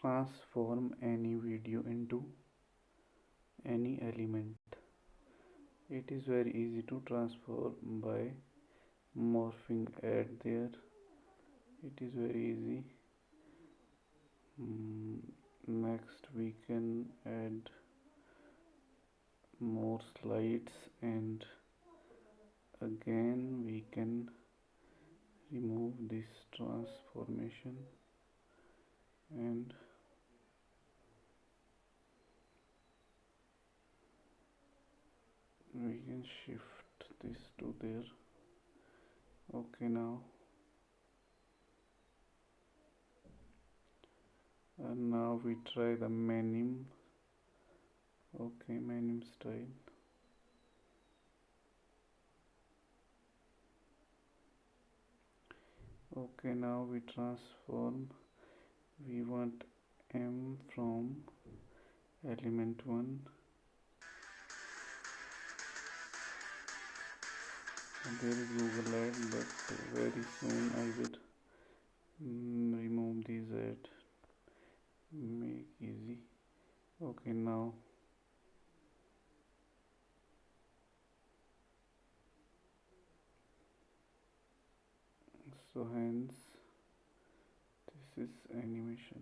transform any video into any element. It is very easy to transform by morphing add there. It is very easy. Next we can add more slides, and again we can remove this transformation and we can shift this to there. Okay, now we try the manim. Okay, manim style. Okay, now we transform. We want M from element 1. There is Google ad, but very soon I will remove these ad. Make easy. Okay, now so hence this is animation.